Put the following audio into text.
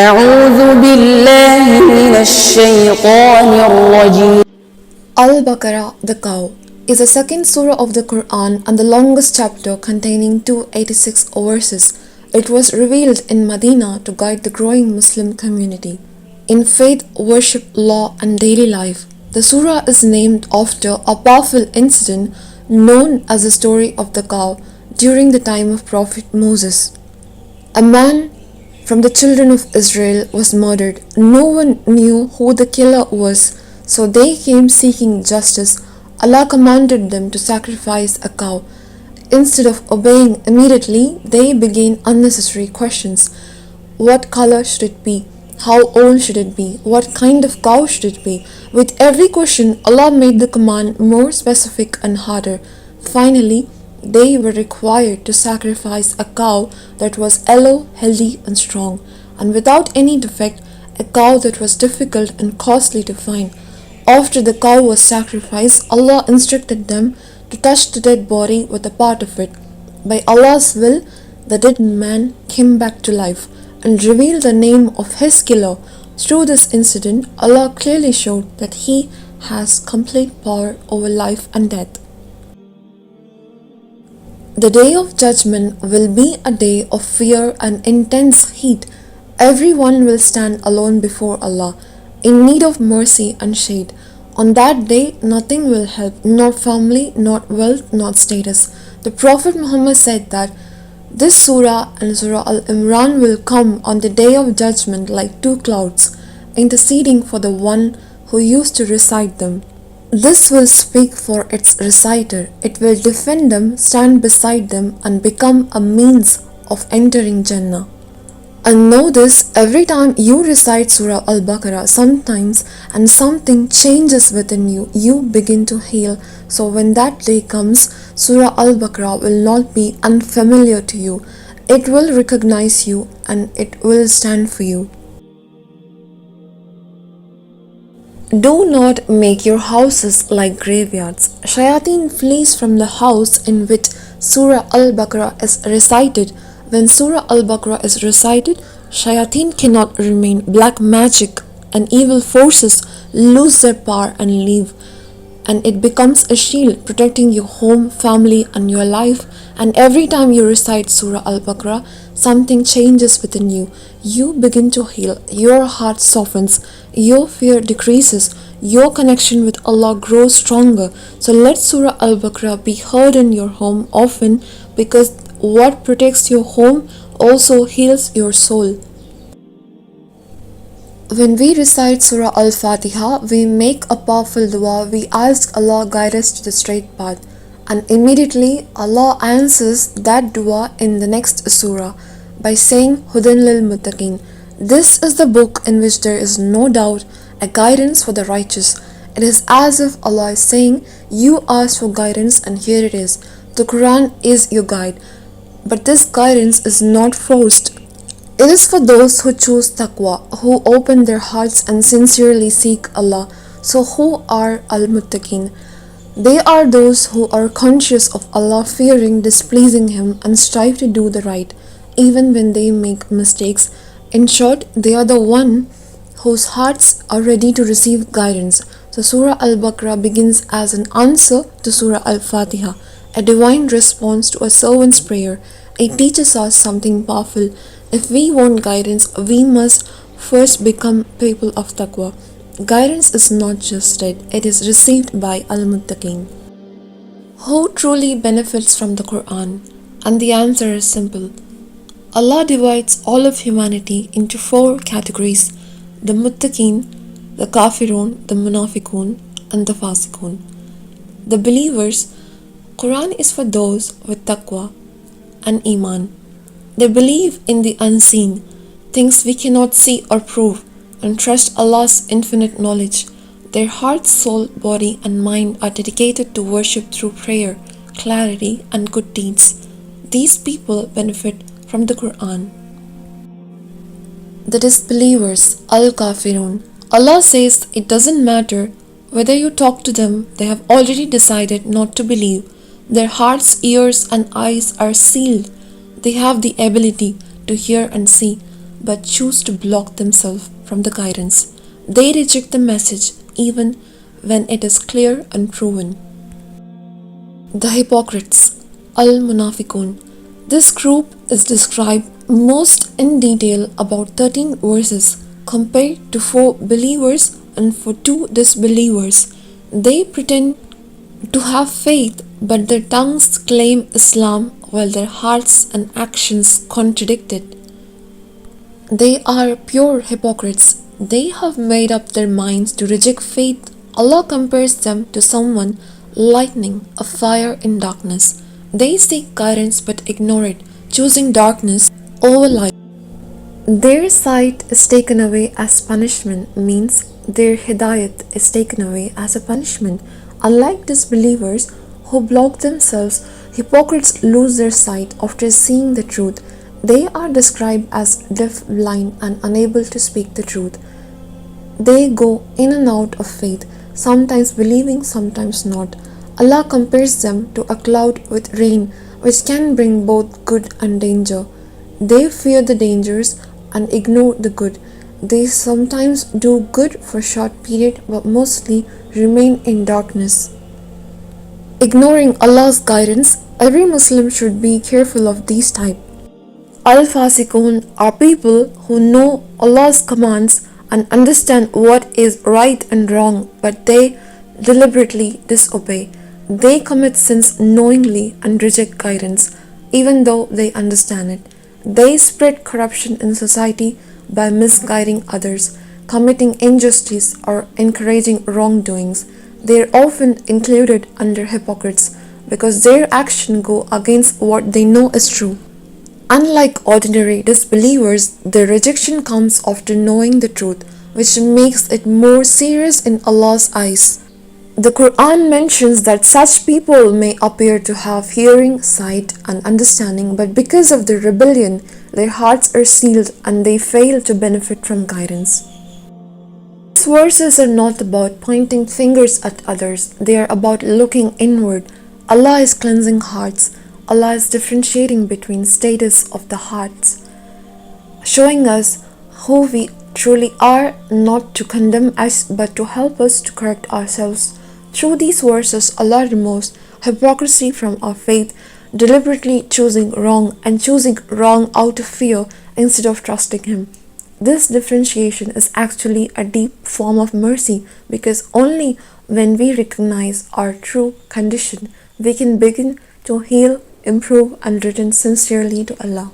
أعوذ بالله من الشيطان الرجيم. Al-Baqarah, the cow, is the second surah of the Qur'an and the longest chapter containing 286 verses. It was revealed in Medina to guide the growing Muslim community in faith, worship, law, and daily life. The surah is named after a powerful incident known as the story of the cow during the time of Prophet Moses. A man from the children of Israel was murdered. No one knew who the killer was, so they came seeking justice. Allah commanded them to sacrifice a cow. Instead of obeying immediately, they began unnecessary questions. What color should it be? How old should it be? What kind of cow should it be? With every question, Allah made the command more specific and harder. Finally, they were required to sacrifice a cow that was yellow, healthy, and strong, and without any defect, a cow that was difficult and costly to find. After the cow was sacrificed, Allah instructed them to touch the dead body with a part of it. By Allah's will, the dead man came back to life and revealed the name of his killer. Through this incident, Allah clearly showed that He has complete power over life and death. The day of judgment will be a day of fear and intense heat. Everyone will stand alone before Allah, in need of mercy and shade. On that day, nothing will help, not family, not wealth, not status. The Prophet Muhammad said that this surah and Surah Al-Imran will come on the day of judgment like two clouds, interceding for the one who used to recite them. This will speak for its reciter. It will defend them, stand beside them, and become a means of entering Jannah. And know this, every time you recite Surah Al-Baqarah, sometimes and something changes within you, you begin to heal. So when that day comes, Surah Al-Baqarah will not be unfamiliar to you. It will recognize you and it will stand for you. Do not make your houses like graveyards. Shayateen flees from the house in which Surah Al-Baqarah is recited. When Surah Al-Baqarah is recited, Shayateen cannot remain. Black magic and evil forces lose their power and leave. And it becomes a shield protecting your home, family, and your life. And every time you recite Surah Al-Baqarah, something changes within you. You begin to heal, your heart softens, your fear decreases, your connection with Allah grows stronger. So let Surah Al-Baqarah be heard in your home often, because what protects your home also heals your soul. When we recite Surah Al-Fatiha, we make a powerful dua. We ask Allah guide us to the straight path, and immediately Allah answers that dua in the next surah by saying Hudan lil-Muttaqin. This is the book in which there is no doubt, a guidance for the righteous. It is as if Allah is saying, you asked for guidance and here it is. The Qur'an is your guide, but this guidance is not forced. It is for those who choose taqwa, who open their hearts and sincerely seek Allah. So who are Al-Muttaqin? They are those who are conscious of Allah, fearing displeasing Him, and strive to do the right, even when they make mistakes. In short, they are the one whose hearts are ready to receive guidance. So Surah Al-Baqarah begins as an answer to Surah Al-Fatiha, a divine response to a servant's prayer. It teaches us something powerful. If we want guidance, we must first become people of taqwa. Guidance is not just read, it is received by Al-Muttaqin. Who truly benefits from the Qur'an? And the answer is simple. Allah divides all of humanity into four categories: the Muttaqin, the Kafirun, the Munafiqun, and the Fasiqun. The believers, Qur'an is for those with taqwa and iman. They believe in the unseen, things we cannot see or prove, and trust Allah's infinite knowledge. Their heart, soul, body, and mind are dedicated to worship through prayer, clarity, and good deeds. These people benefit from the Qur'an. The disbelievers, Al-Kafirun. Allah says it doesn't matter whether you talk to them, they have already decided not to believe. Their hearts, ears, and eyes are sealed. They have the ability to hear and see. but choose to block themselves from the guidance. They reject the message even when it is clear and proven. The hypocrites, Al-Munafiqun. This group is described most in detail about 13 verses compared to 4 believers and for 2 disbelievers. They pretend to have faith, but their tongues claim Islam while their hearts and actions contradict it. They are pure hypocrites. They have made up their minds to reject faith. Allah compares them to someone lighting a fire in darkness. They seek guidance but ignore it, choosing darkness over light. Their sight is taken away as punishment, means their hidayat is taken away as a punishment. Unlike disbelievers who block themselves, hypocrites lose their sight after seeing the truth. They are described as deaf, blind, and unable to speak the truth. They go in and out of faith, sometimes believing, sometimes not. Allah compares them to a cloud with rain, which can bring both good and danger. They fear the dangers and ignore the good. They sometimes do good for a short period but mostly remain in darkness. Ignoring Allah's guidance, every Muslim should be careful of these type. Al-Fasiqun are people who know Allah's commands and understand what is right and wrong, but they deliberately disobey. They commit sins knowingly and reject guidance, even though they understand it. They spread corruption in society by misguiding others, committing injustice, or encouraging wrongdoings. They are often included under hypocrites because their actions go against what they know is true. Unlike ordinary disbelievers, their rejection comes after knowing the truth, which makes it more serious in Allah's eyes. The Qur'an mentions that such people may appear to have hearing, sight, and understanding, but because of their rebellion, their hearts are sealed and they fail to benefit from guidance. These verses are not about pointing fingers at others, they are about looking inward. Allah is cleansing hearts. Allah is differentiating between status of the hearts, showing us who we truly are, not to condemn us but to help us to correct ourselves. Through these verses, Allah removes hypocrisy from our faith, deliberately choosing wrong and choosing wrong out of fear instead of trusting Him. This differentiation is actually a deep form of mercy, because only when we recognize our true condition, we can begin to heal, improve, and return sincerely to Allah.